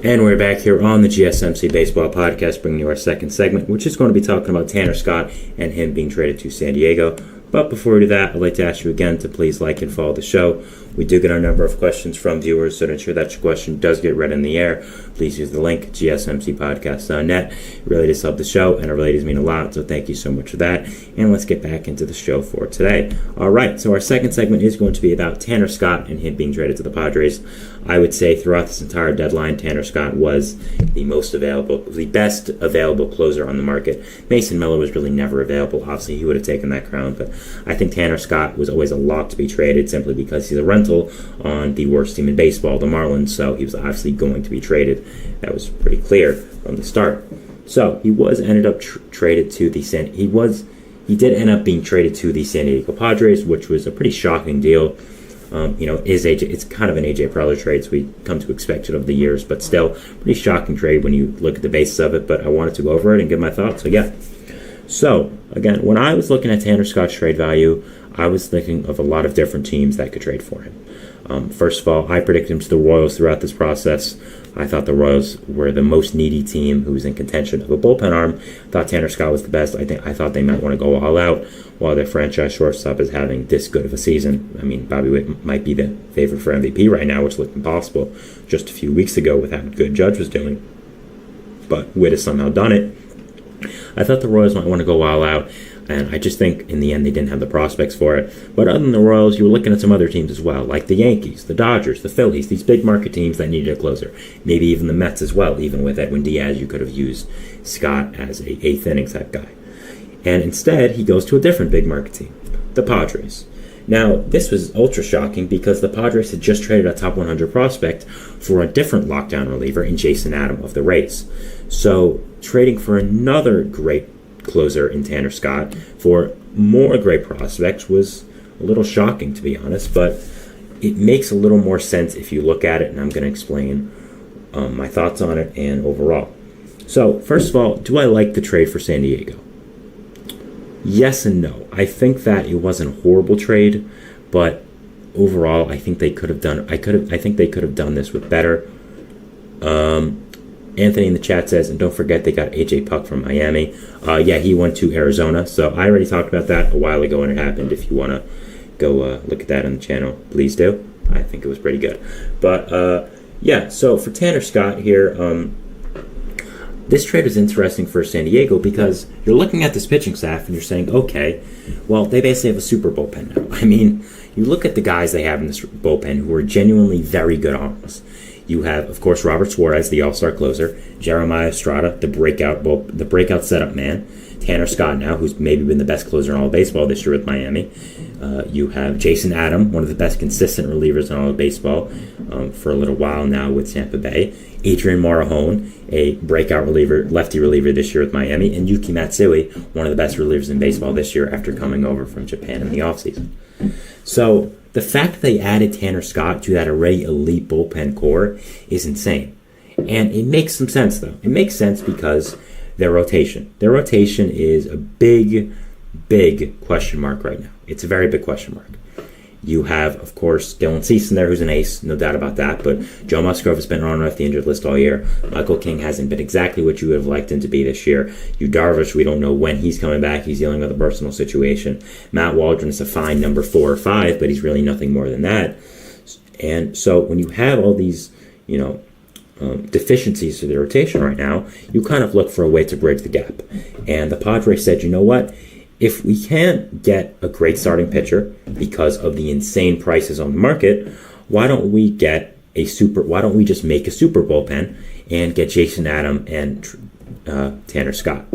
And we're back here on the GSMC Baseball Podcast, bringing you our second segment, which is going to be talking about Tanner Scott and him being traded to San Diego. But before we do that, I'd like to ask you again to please like and follow the show. We do get a number of questions from viewers, so to ensure that your question does get read in the air, please use the link, gsmcpodcast.net. It really does help the show, and it really does mean a lot, so thank you so much for that. And let's get back into the show for today. All right, so our second segment is going to be about Tanner Scott and him being traded to the Padres. I would say throughout this entire deadline, Tanner Scott was the best available closer on the market. Mason Miller was really never available. Obviously, he would have taken that crown, but I think Tanner Scott was always a lock to be traded simply because he's a rental on the worst team in baseball, the Marlins, so he was obviously going to be traded. That was pretty clear from the start. So he was ended up traded to the he did end up being traded to the San Diego Padres, which was a pretty shocking deal. It's kind of an AJ Preller trade, so we come to expect it over the years, but still pretty shocking trade when you look at the basis of it. But I wanted to go over it and give my thoughts. So yeah. So again, when I was looking at Tanner Scott's trade value, I was thinking of a lot of different teams that could trade for him. First of all, I predicted him to the Royals throughout this process. I thought the Royals were the most needy team who was in contention of a bullpen arm. I thought Tanner Scott was the best. I thought they might want to go all out while their franchise shortstop is having this good of a season. I mean, Bobby Witt might be the favorite for MVP right now, which looked impossible just a few weeks ago with how good Judge was doing. But Witt has somehow done it. I thought the Royals might want to go all out, and I just think in the end they didn't have the prospects for it. But other than the Royals, you were looking at some other teams as well, like the Yankees, the Dodgers, the Phillies, these big market teams that needed a closer. Maybe even the Mets as well. Even with Edwin Diaz, you could have used Scott as a eighth inning type guy. And instead, he goes to a different big market team, the Padres. Now, this was ultra shocking because the Padres had just traded a top 100 prospect for a different lockdown reliever in Jason Adam of the Rays. So, trading for another great closer in Tanner Scott for more great prospects was a little shocking, to be honest, but it makes a little more sense if you look at it, and I'm going to explain my thoughts on it and overall. So, first of all, do I like the trade for San Diego? Yes and no. I think that it wasn't a horrible trade, but overall, I think they could have done. I think they could have done this with better. Anthony in the chat says, and don't forget they got AJ Puck from Miami. Yeah, he went to Arizona. So I already talked about that a while ago when it happened. If you want to go look at that on the channel, please do. I think it was pretty good. But yeah, so for Tanner Scott here, this trade is interesting for San Diego because you're looking at this pitching staff and you're saying, okay, well, they basically have a super bullpen now. I mean, you look at the guys they have in this bullpen who are genuinely very good arms. You have, of course, Robert Suarez, the all-star closer, Jeremiah Estrada, the breakout setup man, Tanner Scott now, who's maybe been the best closer in all of baseball this year with Miami. You have Jason Adam, one of the best consistent relievers in all of baseball for a little while now with Tampa Bay. Adrian Morejon, a breakout lefty reliever this year with Miami. And Yuki Matsui, one of the best relievers in baseball this year after coming over from Japan in the offseason. So the fact that they added Tanner Scott to that already elite bullpen core is insane. And it makes some sense, though. It makes sense because their rotation is a big question mark right now. It's a very big question mark. You have, of course, Dylan Cease in there, who's an ace, no doubt about that. But Joe Musgrove has been on and off the injured list all year. Michael King hasn't been exactly what you would have liked him to be this year. Yu Darvish, we don't know when he's coming back. He's dealing with a personal situation. Matt Waldron is a fine number 4 or 5, but he's really nothing more than that. And so when you have all these, deficiencies to the rotation right now, you kind of look for a way to bridge the gap. And the Padres said, you know what? If we can't get a great starting pitcher because of the insane prices on the market, why don't we just make a super bullpen and get Jason Adam and Tanner Scott?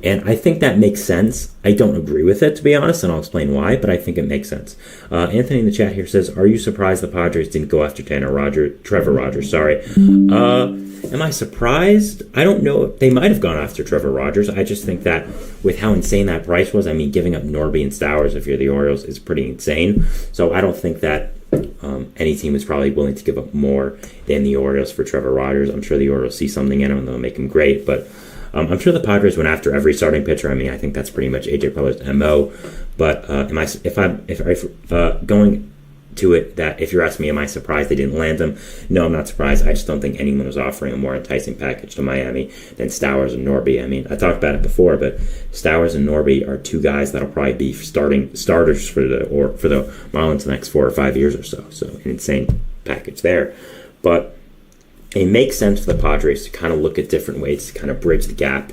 And I think that makes sense. I don't agree with it, to be honest, and I'll explain why, but I think it makes sense. Anthony in the chat here says, are you surprised the Padres didn't go after Trevor Rogers? Am I surprised? I don't know. They might have gone after Trevor Rogers. I just think that with how insane that price was, I mean, giving up Norby and Stowers if you're the Orioles is pretty insane. So I don't think that any team is probably willing to give up more than the Orioles for Trevor Rogers. I'm sure the Orioles see something in him and they'll make him great, but I'm sure the Padres went after every starting pitcher. I mean, I think that's pretty much AJ Preller's MO. But going to it that if you're asking me, am I surprised they didn't land him? No, I'm not surprised. I just don't think anyone was offering a more enticing package to Miami than Stowers and Norby. I mean, I talked about it before, but Stowers and Norby are two guys that'll probably be starters for the Marlins the next 4 or 5 years or so. So an insane package there. But it makes sense for the Padres to kind of look at different ways to kind of bridge the gap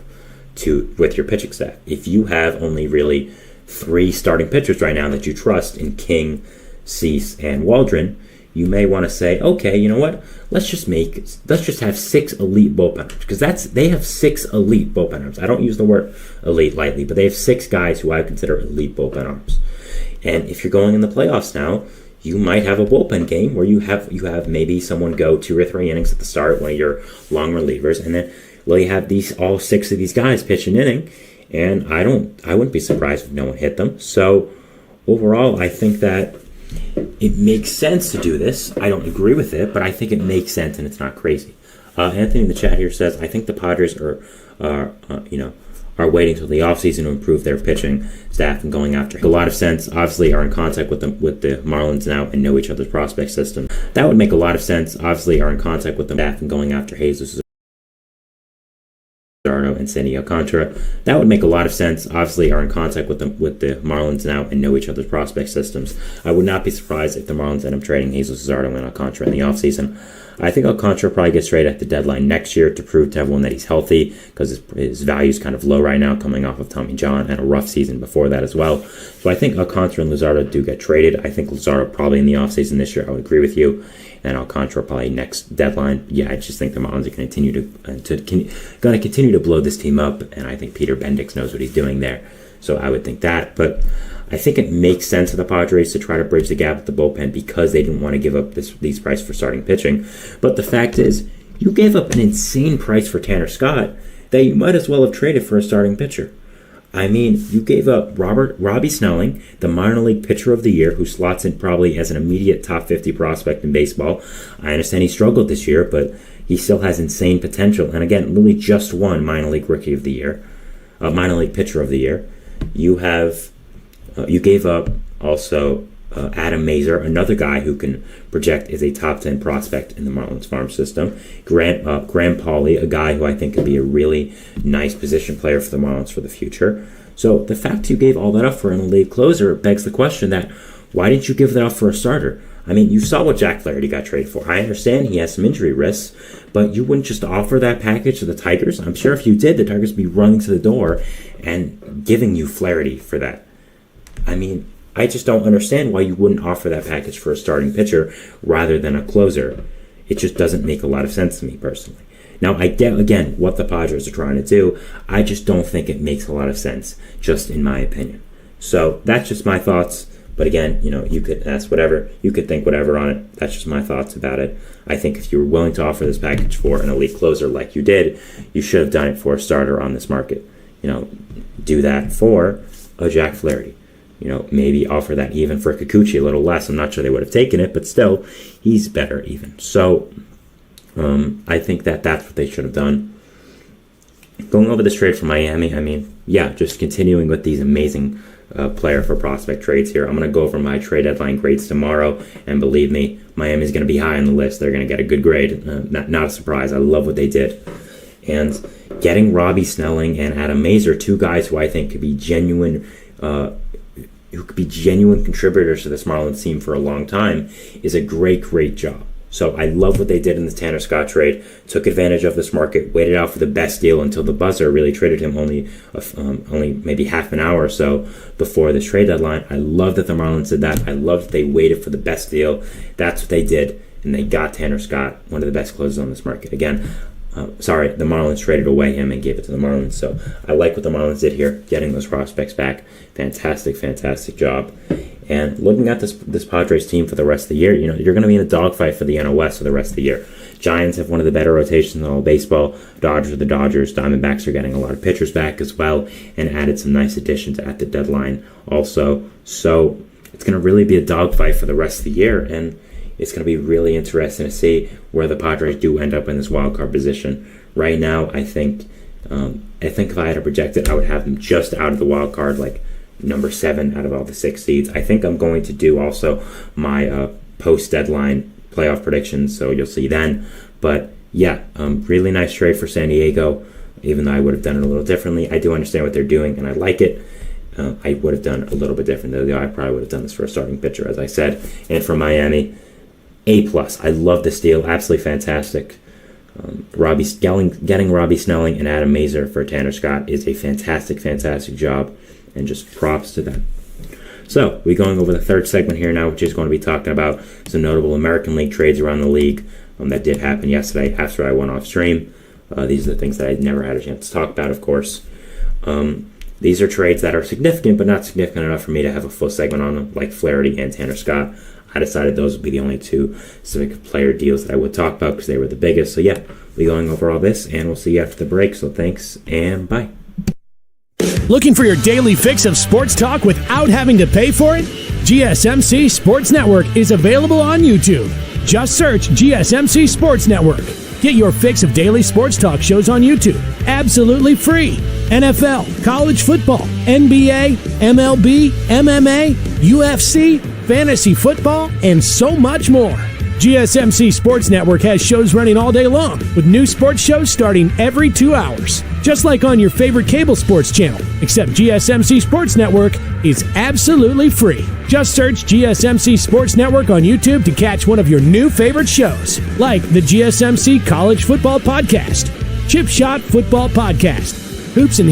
with your pitching staff. If you have only really 3 starting pitchers right now that you trust in King, Cease, and Waldron, you may want to say, okay, you know what? Let's just have 6 elite bullpen arms, because they have 6 elite bullpen arms. I don't use the word elite lightly, but they have 6 guys who I consider elite bullpen arms. And if you're going in the playoffs now, you might have a bullpen game where you have maybe someone go 2 or 3 innings at the start, one of your long relievers, and then you have all 6 of these guys pitch an inning, and I wouldn't be surprised if no one hit them. So overall, I think that it makes sense to do this. I don't agree with it, but I think it makes sense and it's not crazy. Anthony in the chat here says, I think the Padres are waiting until the offseason to improve their pitching staff and going after a lot of sense. Obviously, are in contact with the Marlins now and know each other's prospect system. That would make a lot of sense. Obviously, are in contact with the staff and going after Jesus and Sandy Alcantara. That would make a lot of sense. Obviously, are in contact with the Marlins now and know each other's prospect systems. I would not be surprised if the Marlins end up trading Jesus Luzardo and Alcantara in the offseason. I think Alcantara probably gets traded at the deadline next year to prove to everyone that he's healthy, because his value is kind of low right now, coming off of Tommy John and a rough season before that as well. So I think Alcantara and Luzardo do get traded. I think Luzardo probably in the offseason this year. I would agree with you. And Alcantara probably next deadline. Yeah, I just think the Marlins are going to continue to blow this team up, and I think Peter Bendix knows what he's doing there. So I would think that. But I think it makes sense for the Padres to try to bridge the gap with the bullpen because they didn't want to give up these prices for starting pitching. But the fact is, you gave up an insane price for Tanner Scott that you might as well have traded for a starting pitcher. I mean, you gave up Robbie Snelling, the minor league pitcher of the year, who slots in probably as an immediate top 50 prospect in baseball. I understand he struggled this year, but he still has insane potential. And again, Lily just won minor league rookie of the year, minor league pitcher of the year. You gave up also Adam Mazur, another guy who can project as a top 10 prospect in the Marlins farm system. Graham Pauley, a guy who I think could be a really nice position player for the Marlins for the future. So the fact you gave all that up for an elite closer begs the question that why didn't you give that up for a starter? I mean, you saw what Jack Flaherty got traded for. I understand he has some injury risks, but you wouldn't just offer that package to the Tigers? I'm sure if you did, the Tigers would be running to the door and giving you Flaherty for that. I mean, I just don't understand why you wouldn't offer that package for a starting pitcher rather than a closer. It just doesn't make a lot of sense to me personally. Now, I get, again, what the Padres are trying to do. I just don't think it makes a lot of sense, just in my opinion. So that's just my thoughts. But again, you could ask whatever. You could think whatever on it. That's just my thoughts about it. I think if you were willing to offer this package for an elite closer like you did, you should have done it for a starter on this market. Do that for a Jack Flaherty. Maybe offer that even for Kikuchi a little less. I'm not sure they would have taken it, but still, he's better even. So I think that's what they should have done. Going over this trade for Miami, I mean, yeah, just continuing with these amazing player for prospect trades here. I'm going to go over my trade deadline grades tomorrow, and believe me, Miami's going to be high on the list. They're going to get a good grade. Not a surprise. I love what they did. And getting Robbie Snelling and Adam Mazur, two guys who I think could be genuine contributors to this Marlins team for a long time, is a great job. So I love what they did in the Tanner Scott trade. Took advantage of this market, waited out for the best deal until the buzzer, really traded him only maybe half an hour or so before this trade deadline. I love that the Marlins did that. I love that they waited for the best deal. That's what they did, and they got Tanner Scott, one of the best closers on this market. Again, the Marlins traded away him and gave it to the Marlins. So I like what the Marlins did here, getting those prospects back. Fantastic job. And looking at this Padres team for the rest of the year, you're going to be in a dogfight for the NL West for the rest of the year. Giants have one of the better rotations in all of baseball. Dodgers are the Dodgers. Diamondbacks are getting a lot of pitchers back as well, and added some nice additions at the deadline also. So it's going to really be a dogfight for the rest of the year, and it's going to be really interesting to see where the Padres do end up in this wild card position. Right now, I think if I had to project it, I would have them just out of the wild card, like number 7 out of all the 6 seeds. I think I'm going to do also my post-deadline playoff predictions, so you'll see then. But yeah, really nice trade for San Diego, even though I would have done it a little differently. I do understand what they're doing, and I like it. I would have done a little bit different, though. I probably would have done this for a starting pitcher, as I said. And for Miami, A+. I love this deal. Absolutely fantastic. Getting Robbie Snelling and Adam Mazur for Tanner Scott is a fantastic, fantastic job, and just props to them. So, we're going over the third segment here now, which is going to be talking about some notable American League trades around the league that did happen yesterday after I went off stream. These are the things that I never had a chance to talk about, of course. These are trades that are significant, but not significant enough for me to have a full segment on them, like Flaherty and Tanner Scott. I decided those would be the only two specific player deals that I would talk about because they were the biggest. So yeah, we're going over all this, and we'll see you after the break. So thanks, and bye. Looking for your daily fix of sports talk without having to pay for it? GSMC Sports Network is available on YouTube. Just search GSMC Sports Network. Get your fix of daily sports talk shows on YouTube, absolutely free. NFL, college football, NBA, MLB, MMA, UFC, fantasy football, and so much more. GSMC Sports Network has shows running all day long, with new sports shows starting every 2 hours. Just like on your favorite cable sports channel, except GSMC Sports Network is absolutely free. Just search GSMC Sports Network on YouTube to catch one of your new favorite shows, like the GSMC College Football Podcast, Chip Shot Football Podcast, Hoops and